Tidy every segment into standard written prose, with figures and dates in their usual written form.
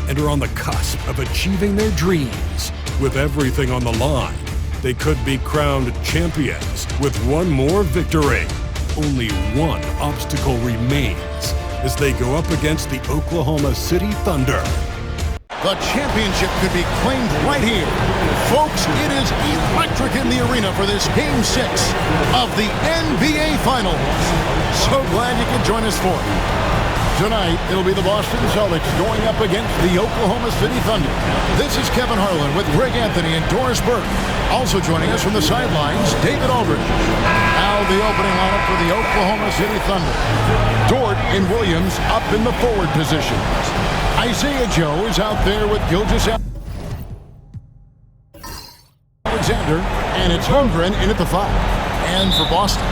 and are on the cusp of achieving their dreams. With everything on the line, they could be crowned champions with one more victory. Only one obstacle remains as they go up against the Oklahoma City Thunder. The championship could be claimed right here. Folks, it is electric in the arena for this Game 6 of the NBA Finals. So glad you could join us for it. Tonight, it'll be the Boston Celtics going up against the Oklahoma City Thunder. This is Kevin Harlan with Greg Anthony and Doris Burke. Also joining us from the sidelines, David Aldridge. Now the opening lineup for the Oklahoma City Thunder. Dort and Williams up in the forward position. Isaiah Joe is out there with Gilgeous-Alexander, and it's Holmgren in at the 5. And for Boston,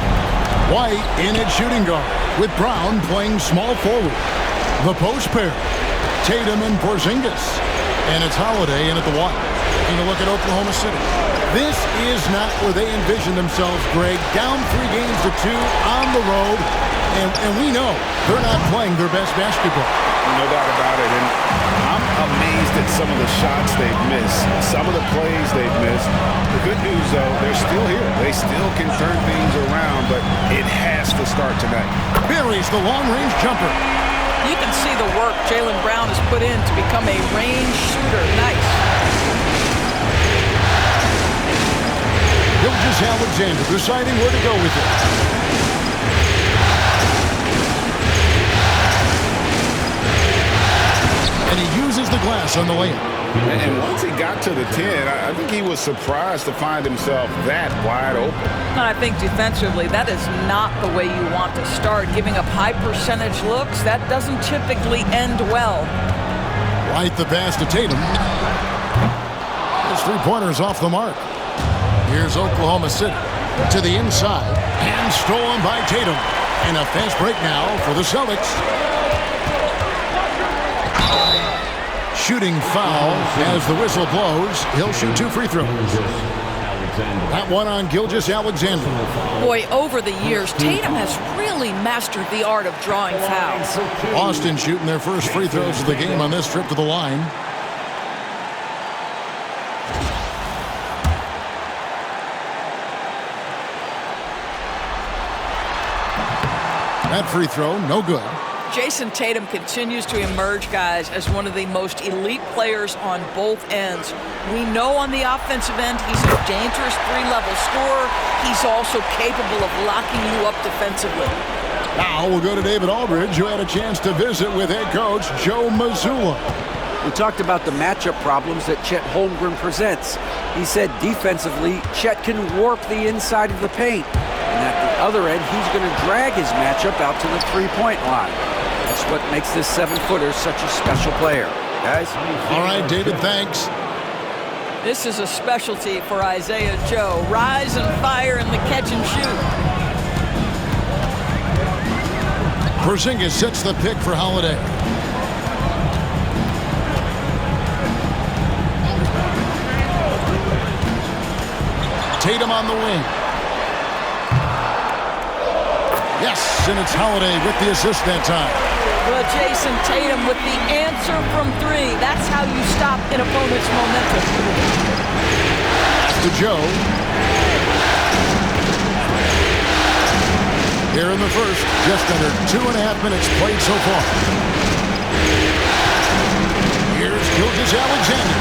White in at shooting guard, with Brown playing small forward. The post pair, Tatum and Porzingis. And it's Holiday in at the 1. And a look at Oklahoma City. This is not where they envision themselves, Greg. Down 3 games to 2 on the road. And we know they're not playing their best basketball. No doubt about it. And I'm amazed at some of the shots they've missed, some of the plays they've missed. The good news, though, they're still here. They still can turn things around, but it has to start tonight. Buries the long-range jumper. You can see the work Jaylen Brown has put in to become a range shooter. Nice. Gilgeous-Alexander deciding where to go with it. And he uses the glass on the layup. And once he got to the 10, I think he was surprised to find himself that wide open. And I think defensively, that is not the way you want to start. Giving up high percentage looks, that doesn't typically end well. Right the pass to Tatum. His 3-pointer's off the mark. Here's Oklahoma City to the inside. And stolen by Tatum. And a fast break now for the Celtics. Shooting foul as the whistle blows. He'll shoot 2 free throws. That one on Gilgeous-Alexander. Boy, over the years, Tatum has really mastered the art of drawing fouls. Boston shooting their first free throws of the game on this trip to the line. That free throw, no good. Jason Tatum continues to emerge, guys, as one of the most elite players on both ends. We know on the offensive end he's a dangerous 3-level scorer. He's also capable of locking you up defensively. Now we'll go to David Aldridge, who had a chance to visit with head coach Joe Mazzulla. We talked about the matchup problems that Chet Holmgren presents. He said defensively, Chet can warp the inside of the paint. And at the other end, he's going to drag his matchup out to the 3-point line. That's what makes this 7-footer such a special player. Guys? All right, David, thanks. This is a specialty for Isaiah Joe. Rise and fire in the catch and shoot. Porzingis sets the pick for Holiday. Tatum on the wing. Yes, and it's Holiday with the assist that time. Well, Jason Tatum with the answer from 3. That's how you stop an opponent's momentum. To Joe. Here in the first, just under 2.5 minutes played so far. Here's Gilgeous-Alexander.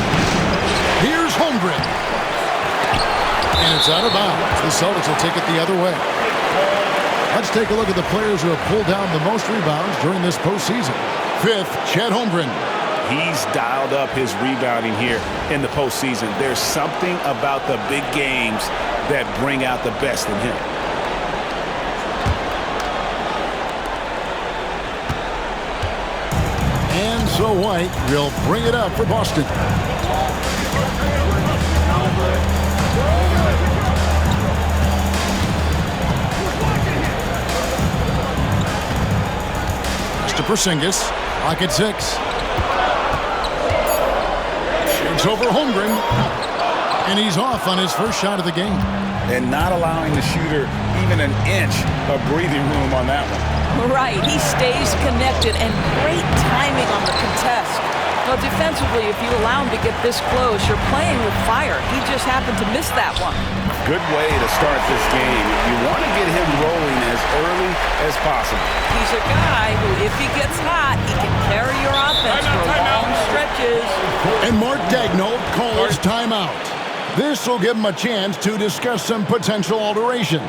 Here's Holmgren. And it's out of bounds. The Celtics will take it the other way. Let's take a look at the players who have pulled down the most rebounds during this postseason. 5th, Chet Holmgren. He's dialed up his rebounding here in the postseason. There's something about the big games that bring out the best in him. And so White will bring it up for Boston. To Porzingis, lock at 6. Shakes over Holmgren, and he's off on his first shot of the game. And not allowing the shooter even an inch of breathing room on that one. Right, he stays connected, and great timing on the contest. Well, defensively, if you allow him to get this close, you're playing with fire. He just happened to miss that one. Good way to start this game. You want to get him rolling as early as possible. He's a guy who, if he gets hot, he can carry your offense for long stretches. And Mark Daigneault calls timeout. This will give him a chance to discuss some potential alterations.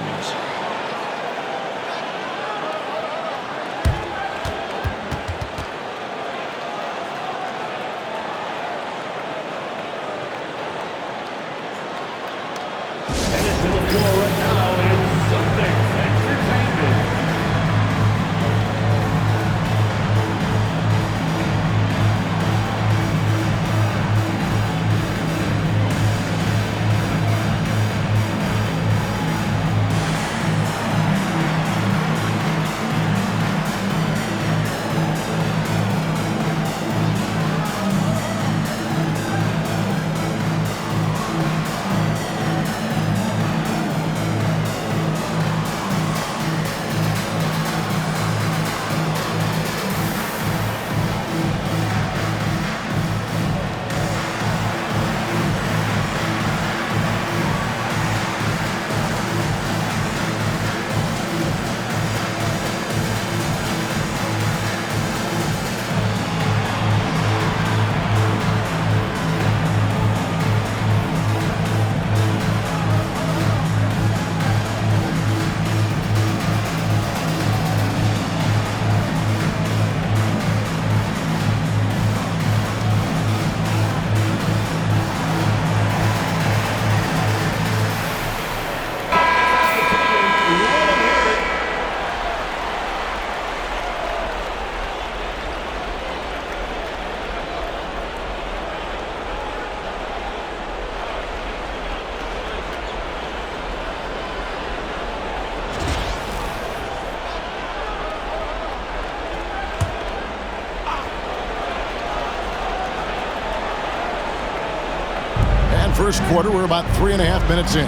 First quarter, we're about 3.5 minutes in.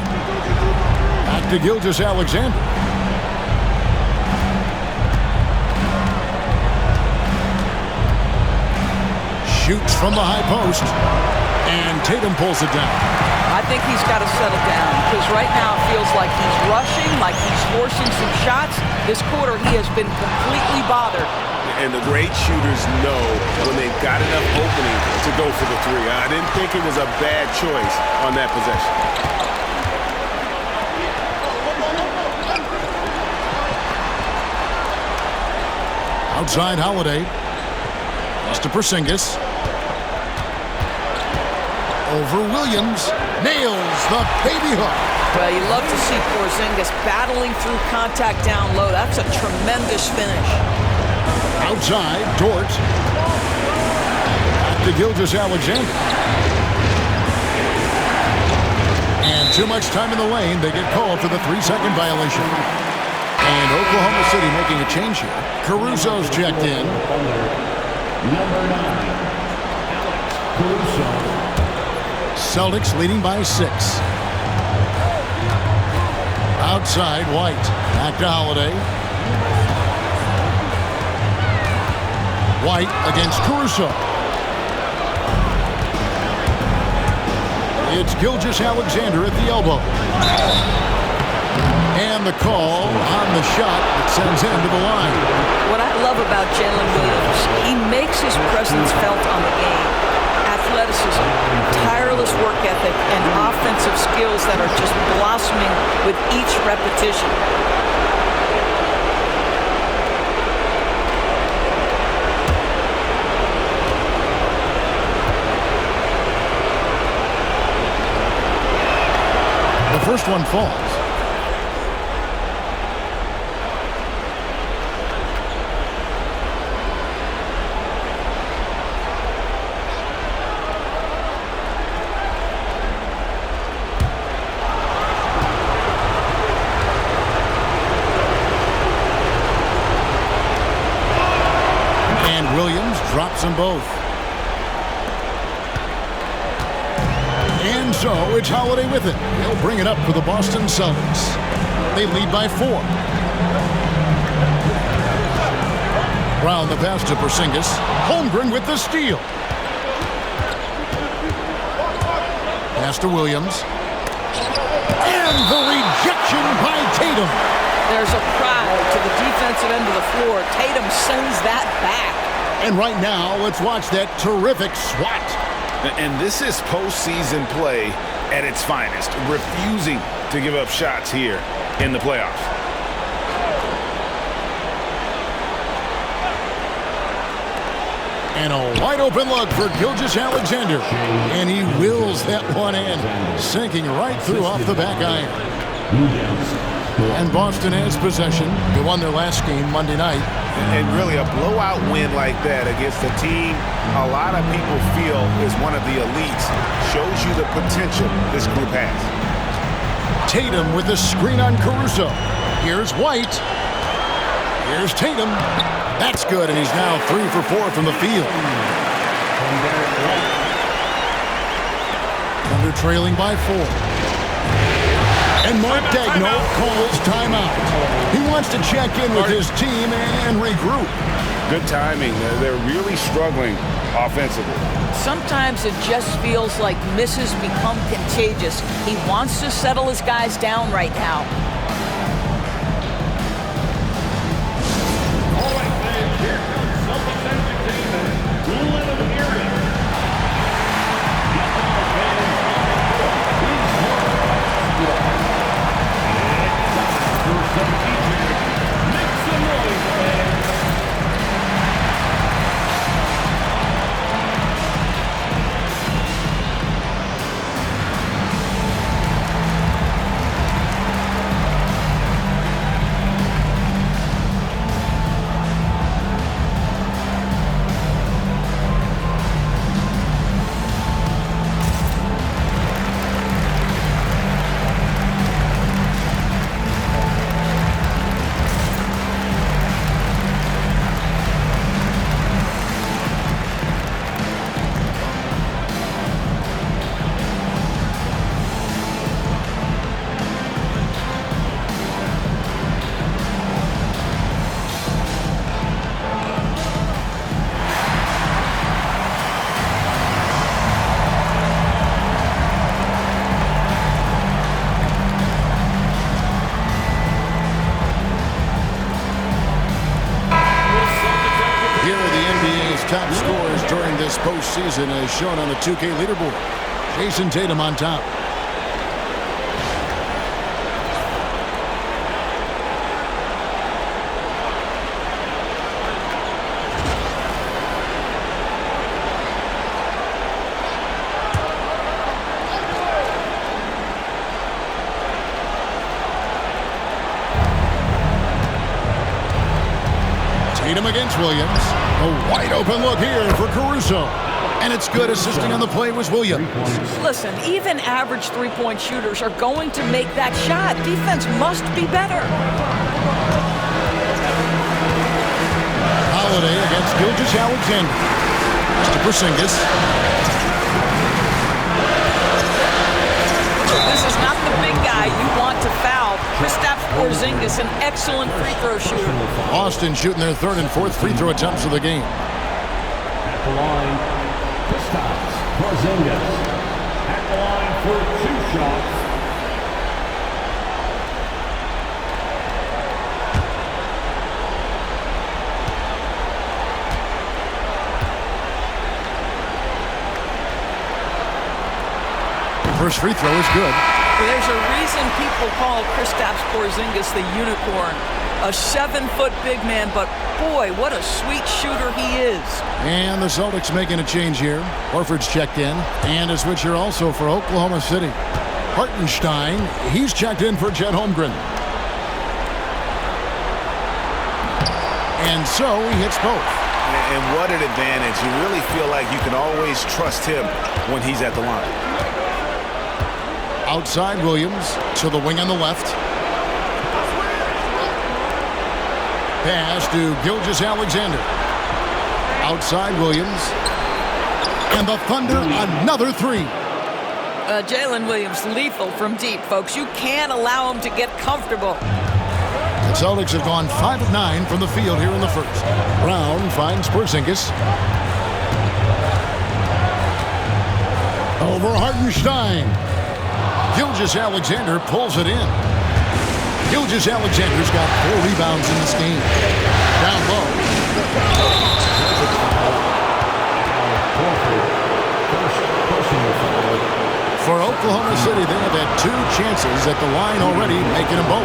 Back to Gilgeous-Alexander. Shoots from the high post. And Tatum pulls it down. I think he's got to settle down because right now it feels like he's rushing, like he's forcing some shots. This quarter, he has been completely bothered. And the great shooters know when they've got enough opening to go for the three. I didn't think it was a bad choice on that possession. Outside Holiday. Pass to Porzingis. Over Williams. Nails the baby hook. Well, you love to see Porzingis battling through contact down low. That's a tremendous finish. Outside, Dort. Back to Gilgeous-Alexander. And too much time in the lane. They get called for the 3-second violation. And Oklahoma City making a change here. Caruso's checked in. Number 9, Caruso. Celtics leading by 6. Outside, White. Back to Holiday. White against Caruso. It's Gilgeous-Alexander at the elbow. And the call on the shot that sends him to the line. What I love about Jalen Williams, he makes his presence felt on the game. Athleticism, tireless work ethic, and offensive skills that are just blossoming with each repetition. The first one falls. And Williams drops them both. And so it's Holiday with it. He'll bring it up for the Boston Celtics. They lead by 4. Brown the pass to Porzingis. Holmgren with the steal. Pass to Williams. And the rejection by Tatum. There's a cry to the defensive end of the floor. Tatum sends that back. And right now, let's watch that terrific swat. And this is postseason play at its finest, refusing to give up shots here in the playoffs. And a wide open look for Gilgeous-Alexander. And he wills that one in, sinking right through off the back iron. And Boston has possession. They won their last game Monday night. And really a blowout win like that against a team a lot of people feel is one of the elites shows you the potential this group has. Tatum with the screen on Caruso. Here's White. Here's Tatum. That's good, and he's now 3 for 4 from the field. Thunder trailing by 4. And Mark Daigneault calls timeout. He wants to check in with his team and regroup. Good timing. They're really struggling offensively. Sometimes it just feels like misses become contagious. He wants to settle his guys down right now. All right, fans, here comes Celtics entertainment. We'll live in the area. Make some noise, fans. Top scores during this postseason as shown on the 2K leaderboard. Jason Tatum on top. Tatum against Williams. A wide open look here for Caruso. And it's good. Assisting on the play was Williams. Listen, even average three-point shooters are going to make that shot. Defense must be better. Holiday against Gilgeous-Alexander. To Porzingis. This is not the big guy you want to foul. Kristaps Porzingis, an excellent free throw shooter. Boston shooting their third and fourth free throw attempts of the game. At the line, Kristaps Porzingis. At the line for 2 shots. First free throw is good. There's a reason people call Kristaps Porzingis the unicorn. A 7-foot big man, but boy, what a sweet shooter he is. And the Celtics making a change here. Horford's checked in. And a switch here also for Oklahoma City. Hartenstein, he's checked in for Chet Holmgren. And so he hits both. And what an advantage. You really feel like you can always trust him when he's at the line. Outside Williams to the wing on the left. Pass to Gilgeous-Alexander. Outside Williams. And the Thunder, another three. Jalen Williams, lethal from deep, folks. You can't allow him to get comfortable. The Celtics have gone 5 of 9 from the field here in the first. Brown finds Porzingis. Over Hartenstein. Gilgeous-Alexander pulls it in. Gilgeous-Alexander's got 4 rebounds in this game. Down low. For Oklahoma City, they have had 2 chances at the line already, making them both.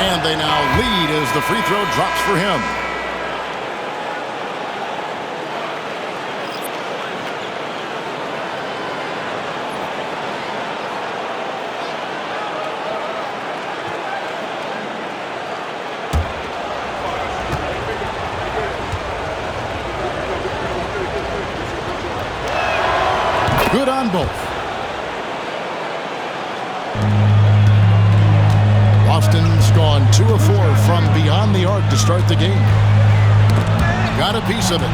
And they now lead as the free throw drops for him. Good on both. Boston's gone 2 of 4 from beyond the arc to start the game. Got a piece of it.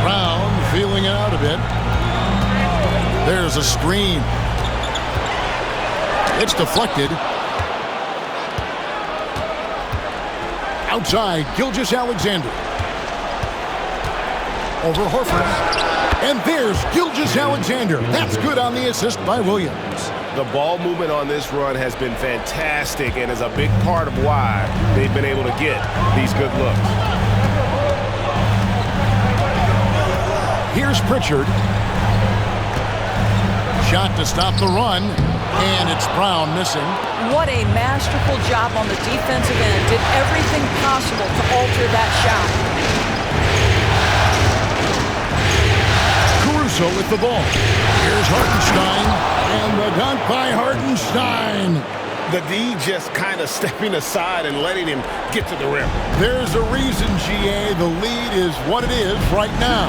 Brown feeling it out a bit. There's a screen. It's deflected. Outside, Gilgeous-Alexander. Over Horford. And there's Gilgeous-Alexander. That's good on the assist by Williams. The ball movement on this run has been fantastic and is a big part of why they've been able to get these good looks. Here's Pritchard. Shot to stop the run, and it's Brown missing. What a masterful job on the defensive end. Did everything possible to alter that shot. Caruso with the ball. Here's Hartenstein, and the dunk by Hartenstein. The D just kind of stepping aside and letting him get to the rim. There's a reason, GA. The lead is what it is right now.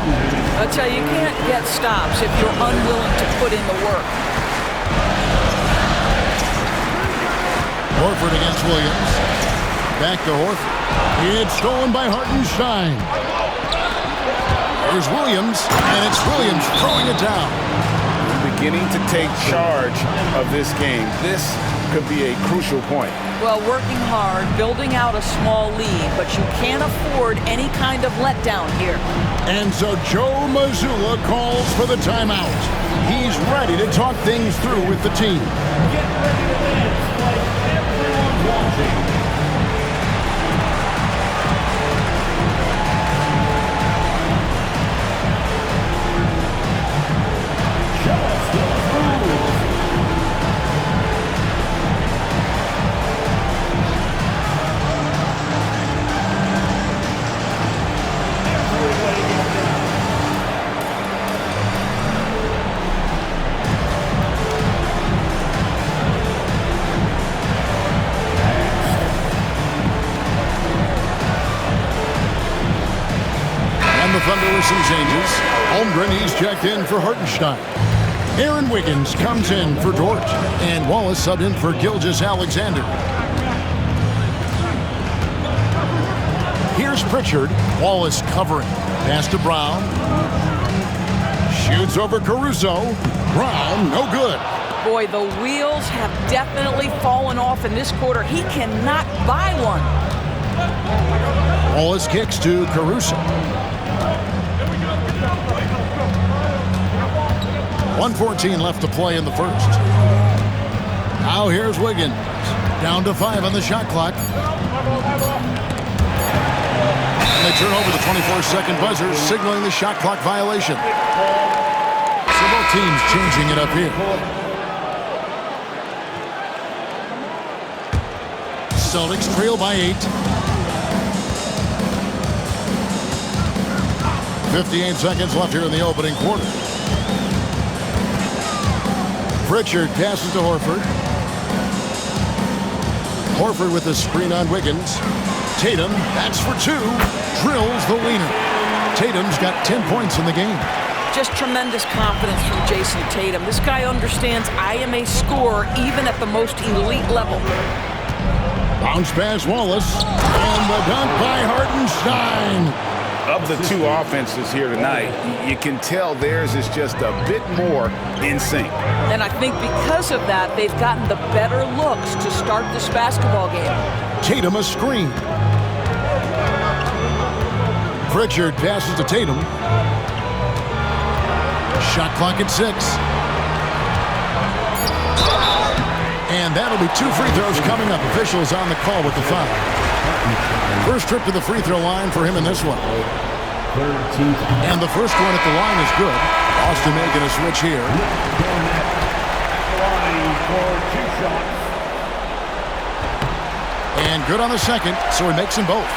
I'll tell you, you can't get stops if you're unwilling to put in the work. Horford against Williams. Back to Horford. It's stolen by Hartenstein. Here's Williams, and it's Williams throwing it down. Beginning to take charge of this game. This could be a crucial point. Well, working hard, building out a small lead, but you can't afford any kind of letdown here. And so Joe Mazzulla calls for the timeout. He's ready to talk things through with the team. Get ready to dance like everyone's watching. Thunder with some changes. Holmgren, he's checked in for Hartenstein. Aaron Wiggins comes in for Dort. And Wallace subbed in for Gilgeous-Alexander. Here's Pritchard. Wallace covering. Pass to Brown. Shoots over Caruso. Brown, no good. Boy, the wheels have definitely fallen off in this quarter. He cannot buy one. Wallace kicks to Caruso. 1:14 left to play in the first. Now here's Wiggins. Down to 5 on the shot clock. And they turn over the 24-second buzzer, signaling the shot clock violation. So both teams changing it up here. Celtics trail by 8. 58 seconds left here in the opening quarter. Pritchard passes to Horford. Horford with the screen on Wiggins. Tatum, that's for 2, drills the leaner. Tatum's got 10 points in the game. Just tremendous confidence from Jason Tatum. This guy understands I am a scorer even at the most elite level. Bounce pass Wallace. And the dunk by Hartenstein. Of the two offenses here tonight, you can tell theirs is just a bit more in sync. And I think because of that, they've gotten the better looks to start this basketball game. Tatum a screen. Pritchard passes to Tatum. Shot clock at 6. And that'll be 2 free throws coming up. Officials on the call with the foul. First trip to the free throw line for him in this one. And the first one at the line is good. Austin making a switch here. And good on the second, so he makes them both.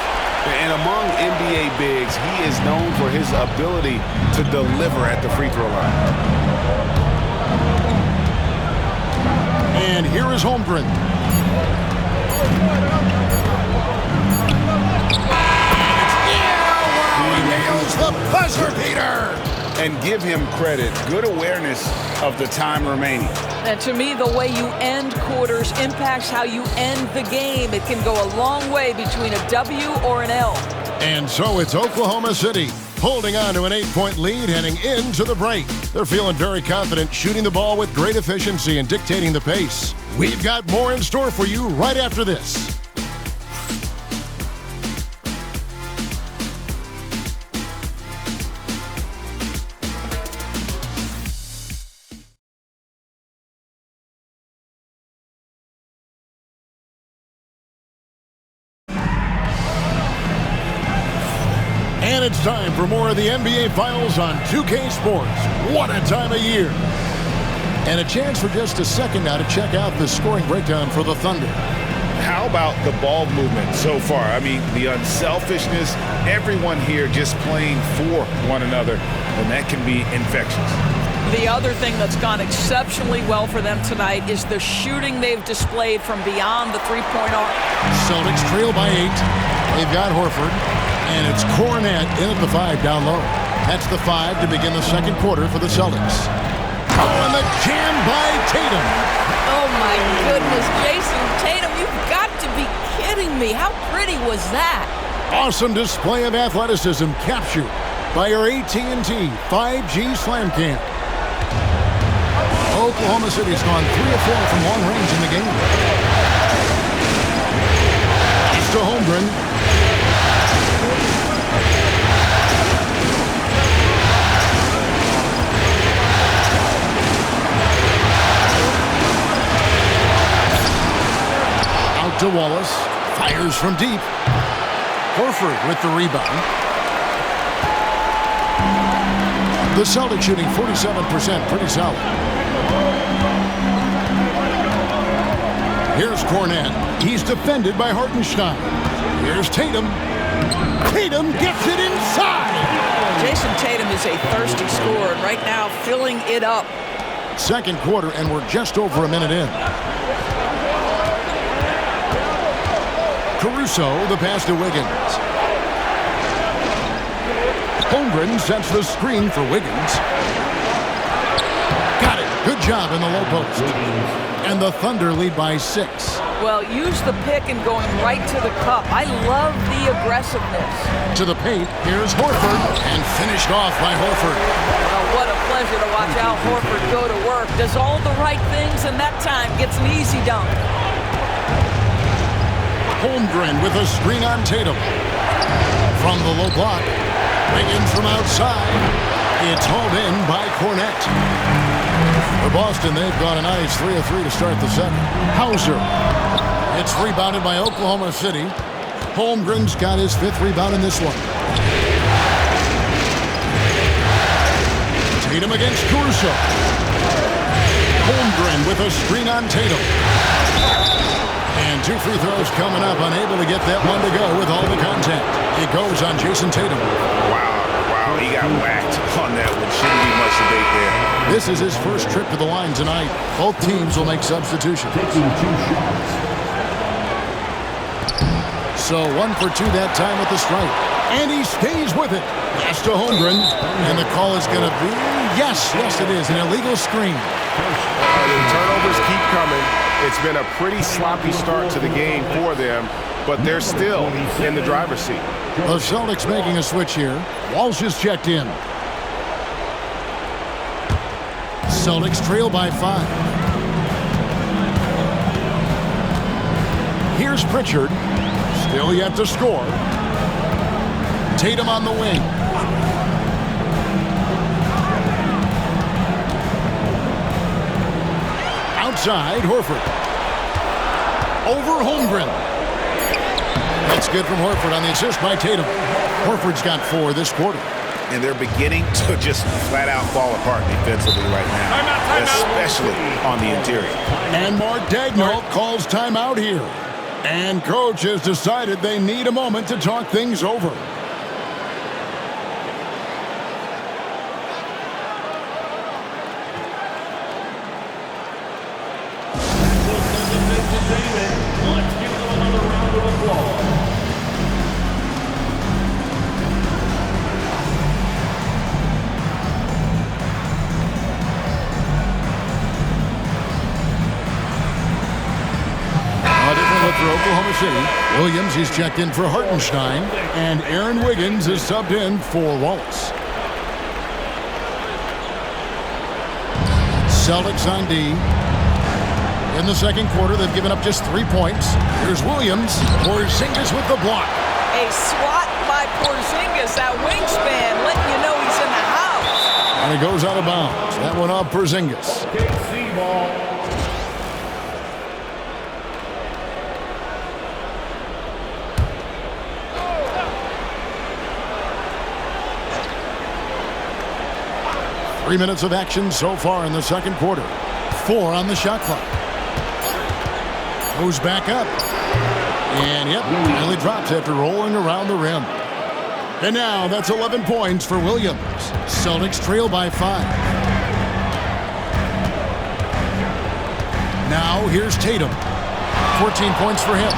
And among NBA bigs, he is known for his ability to deliver at the free throw line. And here is Holmgren. He nails the buzzer beater. And give him credit. Good awareness of the time remaining. And to me, the way you end quarters impacts how you end the game. It can go a long way between a W or an L. And so it's Oklahoma City holding on to an 8-point lead heading into the break. They're feeling very confident, shooting the ball with great efficiency and dictating the pace. We've got more in store for you right after this. And it's time for more of the NBA Finals on 2K Sports. What a time of year. And a chance for just a second now to check out the scoring breakdown for the Thunder. How about the ball movement so far? I mean, the unselfishness, everyone here just playing for one another, and that can be infectious. The other thing that's gone exceptionally well for them tonight is the shooting they've displayed from beyond the three-point arc. Celtics trail by 8. They've got Horford. And it's Cornet in at the 5 down low. That's the 5 to begin the second quarter for the Celtics. Oh, and the jam by Tatum. Oh, my goodness. Jason Tatum, you've got to be kidding me. How pretty was that? Awesome display of athleticism captured by our AT&T 5G Slam Cam. Oklahoma City's gone 3 of 4 from long range in the game. It's to Holmgren. To Wallace, fires from deep. Horford with the rebound. The Celtics shooting 47%, pretty solid. Here's Cornet. He's defended by Hartenstein. Here's Tatum. Tatum gets it inside. Jason Tatum is a thirsty scorer, and right now filling it up. Second quarter, and we're just over a minute in. Caruso, the pass to Wiggins. Holmgren sets the screen for Wiggins. Got it. Good job in the low post. And the Thunder lead by 6. Well, use the pick and going right to the cup. I love the aggressiveness. To the paint, here's Horford. And finished off by Horford. Well, what a pleasure to watch Al Horford go to work. Does all the right things, and that time gets an easy dunk. Holmgren with a screen on Tatum. From the low block. Wiggins from outside. It's hauled in by Cornet. For Boston, they've got a nice 3 of 3 to start the second. Hauser. It's rebounded by Oklahoma City. Holmgren's got his 5th rebound in this one. Tatum against Caruso. Holmgren with a screen on Tatum. And 2 free throws coming up, unable to get that one to go with all the contact. It goes on Jason Tatum. Wow, he got whacked on that one. Shouldn't be much debate there. This is his first trip to the line tonight. Both teams will make substitutions. Taking 2 shots. So 1 for 2 that time with the strike. And he stays with it. Pass to Holmgren. And the call is going to be, yes, it is, an illegal screen. The turnovers keep coming. It's been a pretty sloppy start to the game for them, but they're still in the driver's seat. The Celtics making a switch here. Walsh is checked in. Celtics trail by 5. Here's Pritchard. Still yet to score. Tatum on the wing. Outside, Horford. Over Holmgren. That's good from Horford on the assist by Tatum. Horford's got 4 this quarter. And they're beginning to just flat out fall apart defensively right now, especially on the interior. And Mark Daigneault calls timeout here. And coach has decided they need a moment to talk things over. Let's give them another round of applause. For Oklahoma City, Williams is checked in for Hartenstein, and Aaron Wiggins is subbed in for Wallace. Celtics on D. In the second quarter, they've given up just 3 points. Here's Williams. Porzingis with the block. A swat by Porzingis, that wingspan, letting you know he's in the house. And it goes out of bounds. That one off Porzingis. KC ball. Three minutes of action so far in the second quarter. 4 on the shot clock. Goes back up. And yep, nearly drops after rolling around the rim. And now that's 11 points for Williams. Celtics trail by 5. Now here's Tatum. 14 points for him.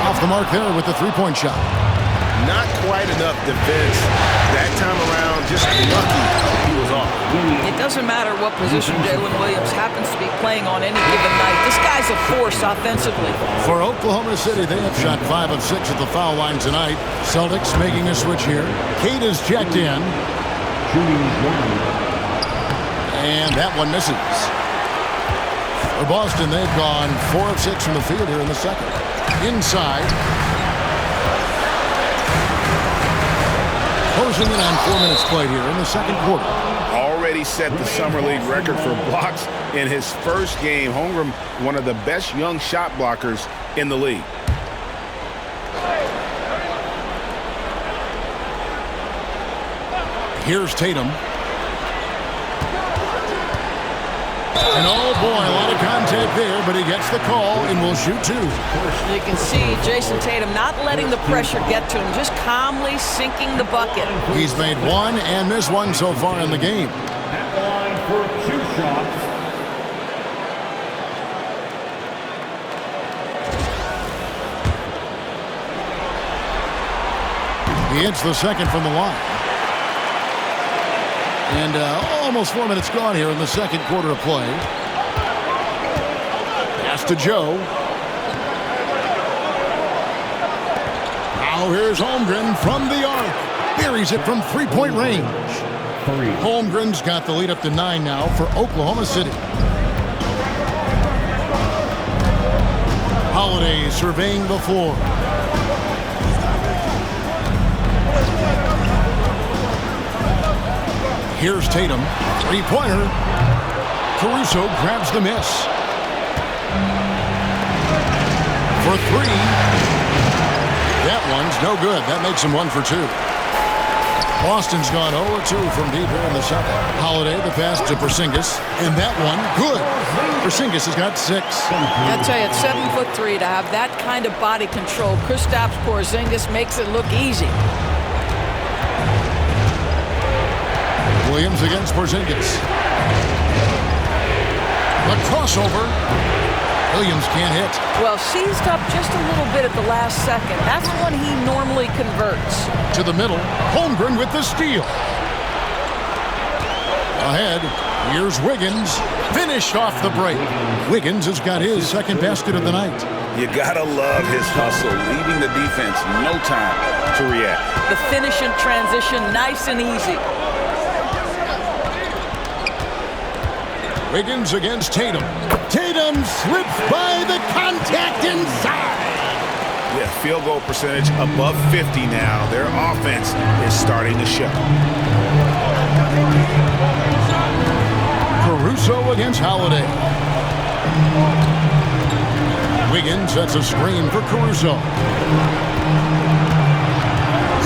Off the mark there with the three-point shot. Not quite enough defense that time around. Just lucky he was off. It doesn't matter what position Jalen Williams happens to be playing on any given night. This guy's a force offensively. For Oklahoma City, they have shot 5 of 6 at the foul line tonight. Celtics making a switch here. Kate is checked in. And that one misses. For Boston, they've gone 4 of 6 from the field here in the second. Inside. Closing in on 4 minutes played here in the second quarter. Already set the Summer League record for blocks in his first game. Holmgren, one of the best young shot blockers in the league. Here's Tatum. And oh boy, a lot of contact there, but he gets the call and will shoot 2. You can see Jason Tatum not letting the pressure get to him, just calmly sinking the bucket. He's made 1 and missed 1 so far in the game. At the line for 2 shots. He hits the second from the line. And almost 4 minutes gone here in the second quarter of play. Pass to Joe. Now here's Holmgren from the arc. Buries it from three-point range. Holmgren's got the lead up to 9 now for Oklahoma City. Holiday surveying the floor. Here's Tatum. Three-pointer. Caruso grabs the miss. For 3. That one's no good. That makes him 1 for 2. Boston's gone 0-2 from deep here in the second. Holiday, the pass to Porzingis. And that one, good. Porzingis has got 6. I'll tell you, at 7'3", to have that kind of body control, Kristaps Porzingis makes it look easy. Williams against Porzingis. The crossover. Williams can't hit. Well, seized up just a little bit at the last second. That's when he normally converts. To the middle. Holmgren with the steal. Ahead. Here's Wiggins, finished off the break. Wiggins has got his second basket of the night. You gotta love his hustle, leaving the defense no time to react. The finish in transition, nice and easy. Wiggins against Tatum. Tatum slips by the contact inside. Yeah, field goal percentage above 50 now. Their offense is starting to show. Caruso against Holiday. Wiggins sets a screen for Caruso.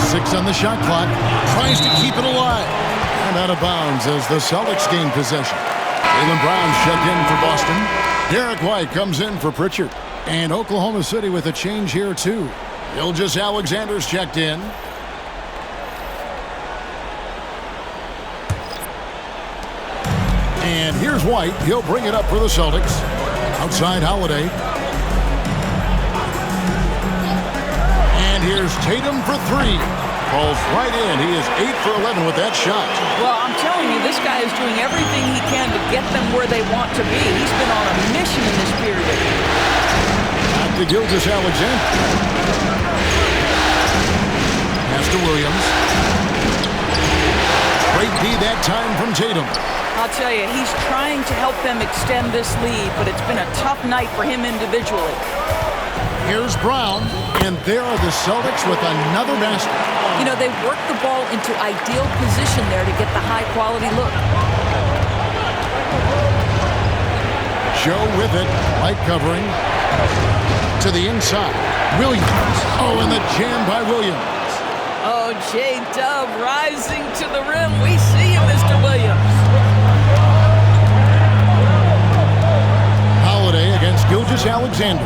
6 on the shot clock. Tries to keep it alive. And out of bounds as the Celtics gain possession. Jaylen Brown's checked in for Boston. Derek White comes in for Pritchard. And Oklahoma City with a change here, too. Gilgeous-Alexander's checked in. And here's White. He'll bring it up for the Celtics. Outside Holiday. And here's Tatum for 3. Falls right in. He is 8 for 11 with that shot. Well, I'm telling you, this guy is doing everything he can to get them where they want to be. He's been on a mission in this period. Back to Gilgeous-Alexander. Pass to Williams. Great D that time from Tatum. I'll tell you, he's trying to help them extend this lead, but it's been a tough night for him individually. Here's Brown, and there are the Celtics with another basket. You know, they worked the ball into ideal position there to get the high-quality look. Joe with it, light covering. To the inside, Williams. Oh, and the jam by Williams. Oh, J-Dub rising to the rim. We see you, Mr. Williams. Holiday against Gilgeous-Alexander.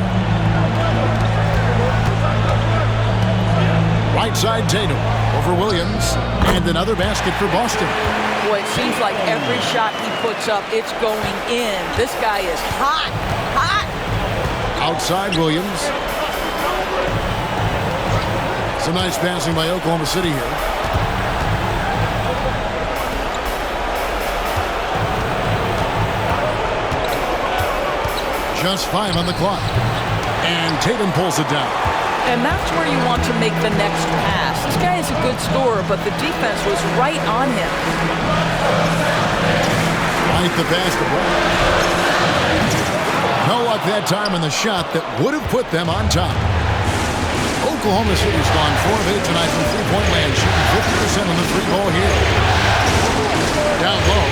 Right side Tatum over Williams. And another basket for Boston. Boy, it seems like every shot he puts up, it's going in. This guy is hot, hot. Outside Williams. Some nice passing by Oklahoma City here. Just 5 on the clock. And Tatum pulls it down. And that's where you want to make the next pass. This guy is a good scorer, but the defense was right on him. Right the basketball. No luck that time on the shot that would have put them on top. Oklahoma City's gone 4 of 8 tonight from three-point land, shooting 50% on the three ball here. Down low.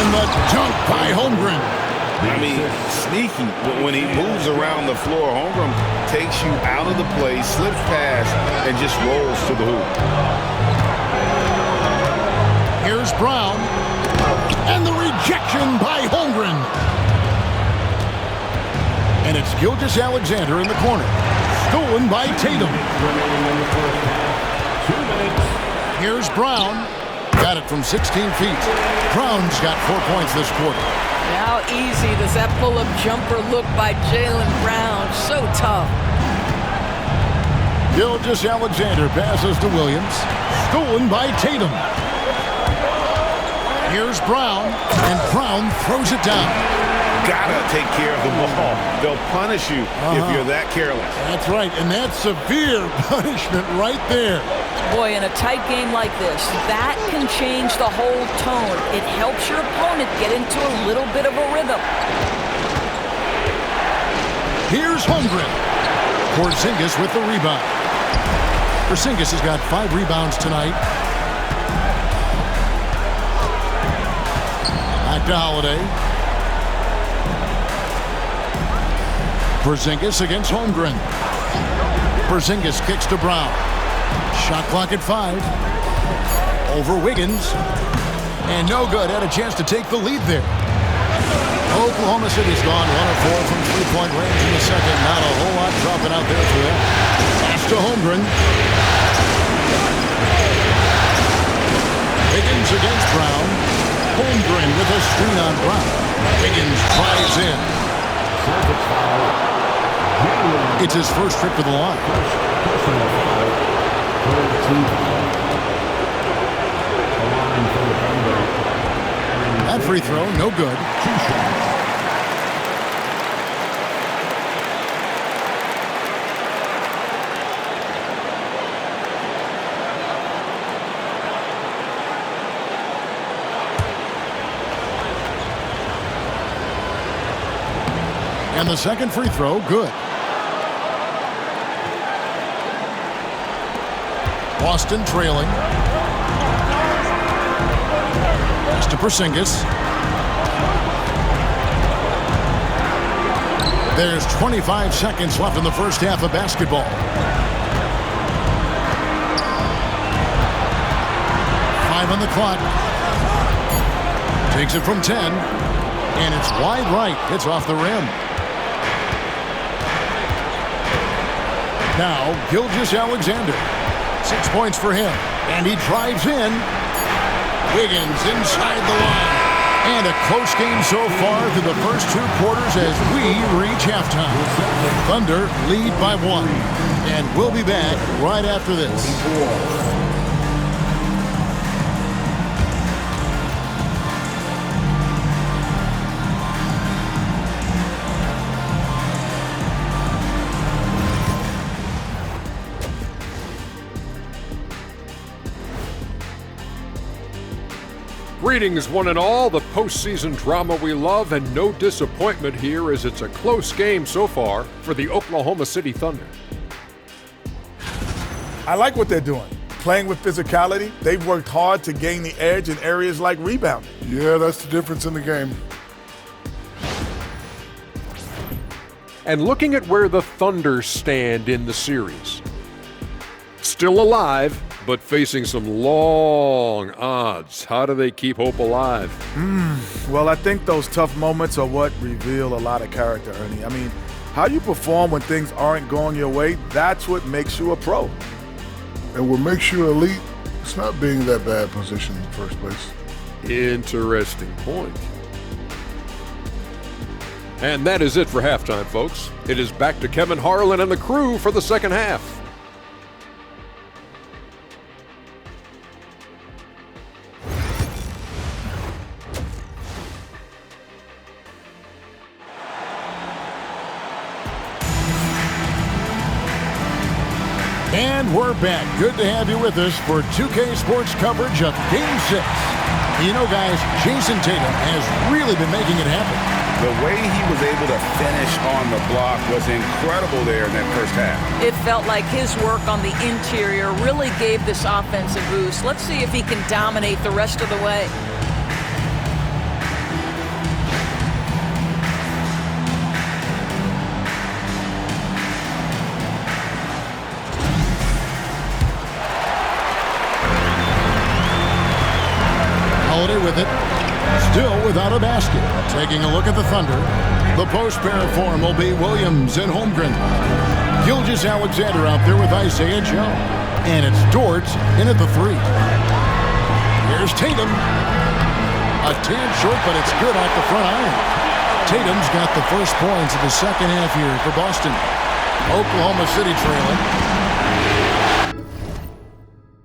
And the dunk by Holmgren. I mean, sneaky, but when he moves around the floor, Holmgren takes you out of the play, slips past, and just rolls to the hoop. Here's Brown. And the rejection by Holmgren. And it's Gilgeous-Alexander in the corner. Stolen by Tatum. 2 minutes. Here's Brown. Got it from 16 feet. Brown's got 4 points this quarter. How easy does that pull-up jumper look by Jaylen Brown? So tough. Gilgeous-Alexander passes to Williams. Stolen by Tatum. Here's Brown. And Brown throws it down. Gotta take care of the ball. They'll punish you if you're that careless. That's right, and that's severe punishment right there. Boy, in a tight game like this, that can change the whole tone. It helps your opponent get into a little bit of a rhythm. Here's Holmgren. Porzingis with the rebound. Porzingis has got 5 rebounds tonight. Back to Holiday. Porzingis against Holmgren. Porzingis kicks to Brown. Shot clock at 5. Over Wiggins. And no good. Had a chance to take the lead there. Oklahoma City's gone 1 of 4 from three-point range in the second. Not a whole lot dropping out there for them. Pass to Holmgren. Wiggins against Brown. Holmgren with a screen on Brown. Wiggins drives in. It's his first trip to the line. That free throw, no good. And the second free throw, good. Boston trailing. Pass to Porzingis. There's 25 seconds left in the first half of basketball. 5 on the clock. Takes it from 10. And it's wide right. It's off the rim. Now, Gilgeous-Alexander. 6 points for him. And he drives in. Wiggins inside the line. And a close game so far through the first 2 quarters as we reach halftime. Thunder lead by 1. And we'll be back right after this. Greetings, one and all. The postseason drama we love, and no disappointment here as it's a close game so far for the Oklahoma City Thunder. I like what they're doing. Playing with physicality, they've worked hard to gain the edge in areas like rebounding. Yeah, that's the difference in the game. And looking at where the Thunder stand in the series. Still alive, but facing some long odds. How do they keep hope alive? Well, I think those tough moments are what reveal a lot of character, Ernie. I mean, how you perform when things aren't going your way, that's what makes you a pro. And what makes you elite, it's not being in that bad position in the first place. Interesting point. And that is it for halftime, folks. It is back to Kevin Harlan and the crew for the second half. And we're back. Good to have you with us for 2K Sports coverage of Game 6. You know, guys, Jason Tatum has really been making it happen. The way he was able to finish on the block was incredible there in that first half. It felt like his work on the interior really gave this offense a boost. Let's see if he can dominate the rest of the way. With it, still without a basket. Taking a look at the Thunder. The post pair form will be Williams and Holmgren. Gilgeous-Alexander out there with Isaiah Joe. And it's Dort in at the 3. Here's Tatum. A tad short, but it's good off the front iron. Tatum's got the first points of the second half here for Boston. Oklahoma City trailing.